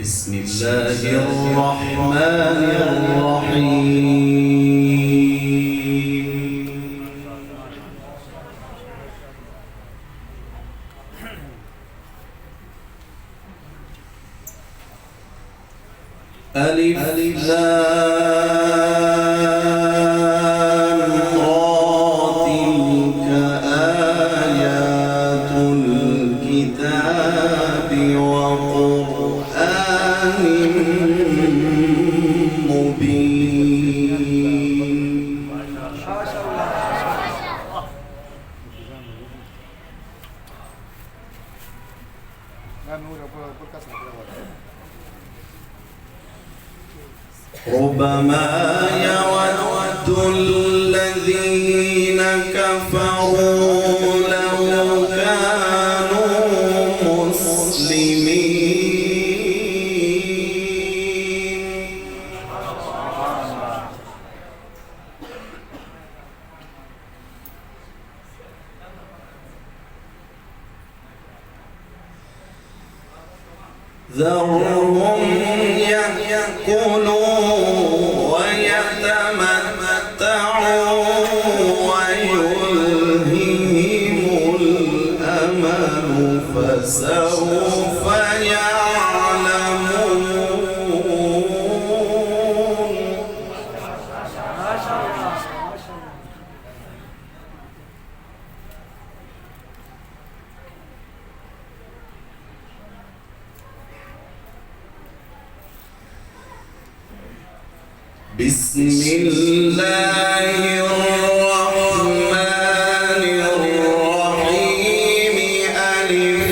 بسم الله الرحمن الرحيم. ألف لام را تلك آيات الكتاب وقرآن مبين. ربما يود الذين كفروا لو كانوا مسلمين. ذرهم يأكلوا ويتمتعوا ويلههم الأمل فسوف يعلمون. بسم الله الرحمن الرحيم. ألف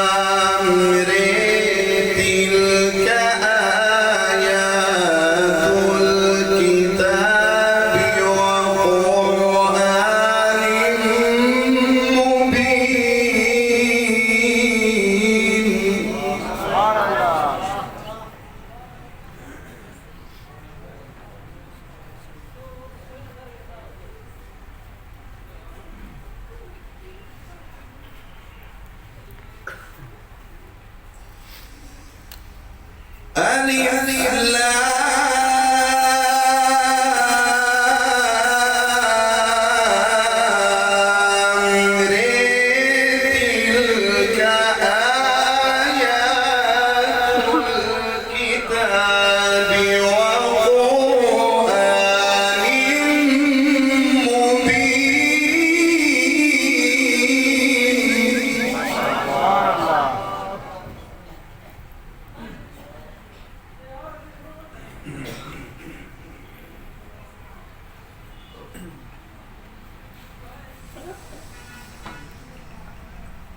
لام ر تلك آيات الكتاب وقرآن مبين. ألف لام ر تلك آيات الكتاب وقرآن مبين.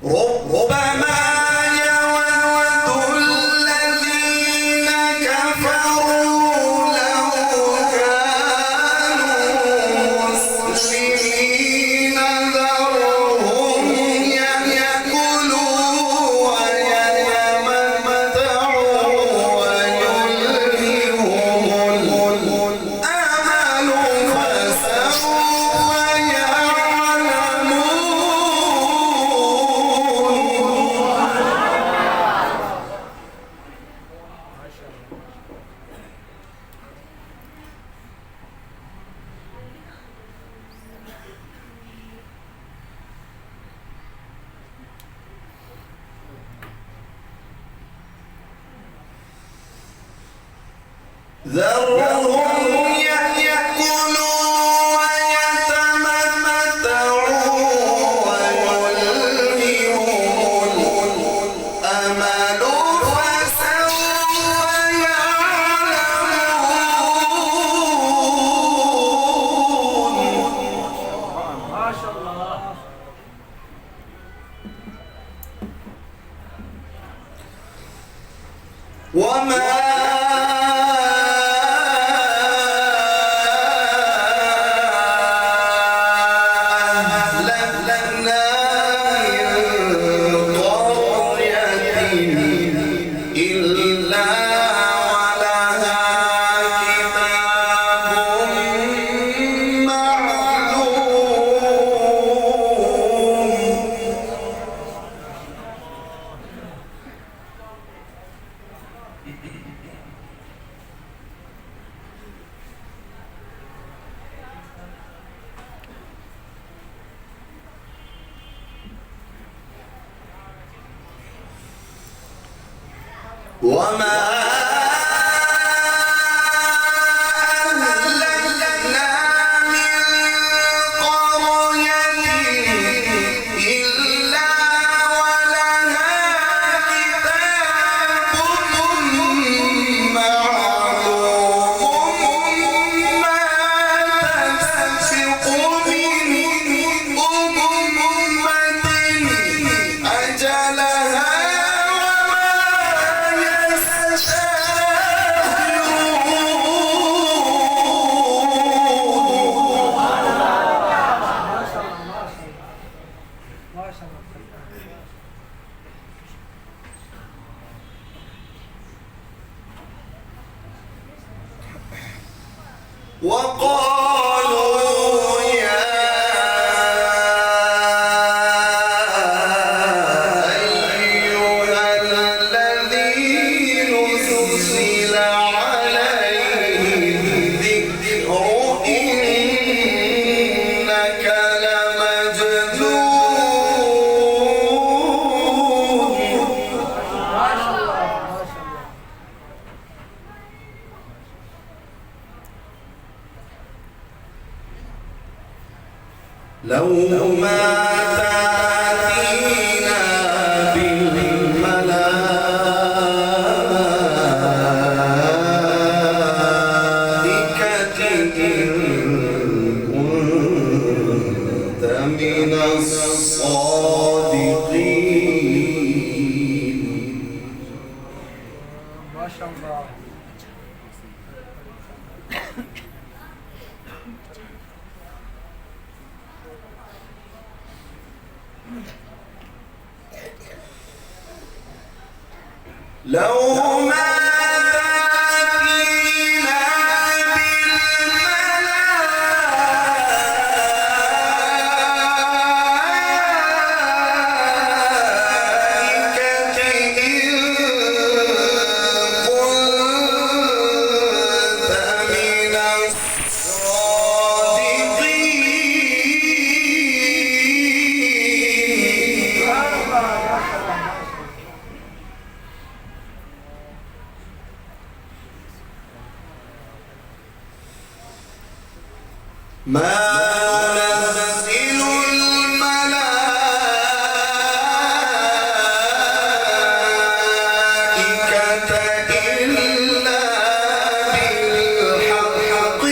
ربما يود الذين كفروا لو كانوا مسلمين. ذرهم يأكلوا ويتمتعوا ويلههم الأمل فسوف يعلمون. ذرهم يأكلوا ويتمتعوا ويلههم الأمل فسوف يعلمون. ما شاء الله. وما وما أهلكنا من قرية إلا ولها كتاب معلوم ما تسبق من أمة أجلها وقالوا يا أيها الذي نزل عليه الذكر إنك لمجنون لو ما تأتينا بالملائكة إن كنت من الصادقين. ما شاء الله. لو ما تأتينا بالملائكة إن كنت من الصادقين. ما ننزل الملائكة إلا بالحق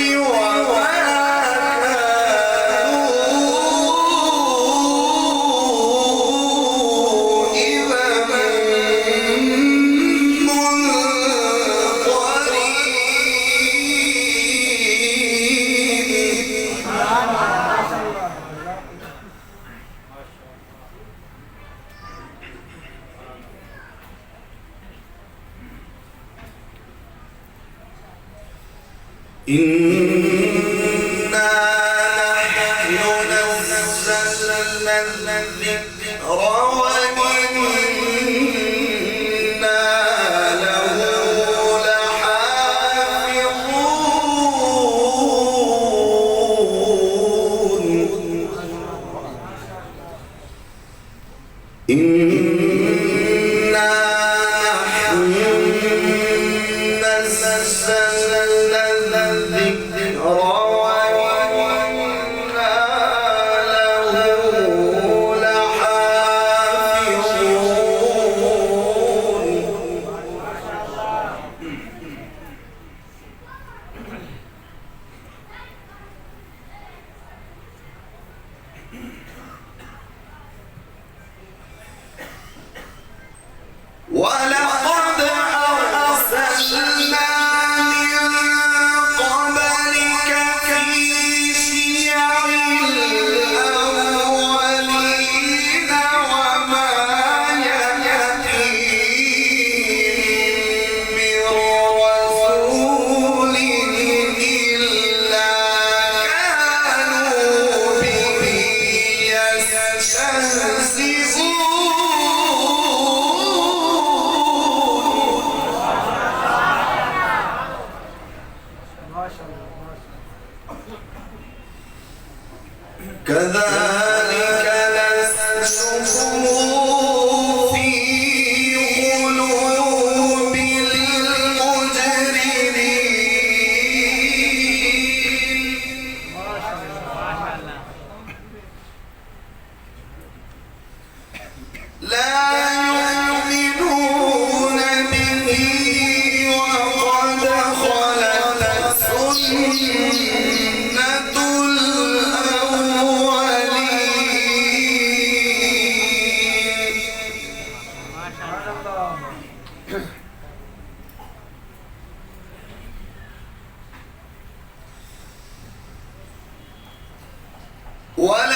وما كانوا إذا إنا نحن نزلنا الذكر وإنا له لحافظون. إنا نحن نزلنا الذكر وإنا له لحافظون. ولقد أرسلنا من قبلك في شيع الأولين وما يأتيهم من رسول إلا كانوا به كذلك نسلكه في قلوب ولقد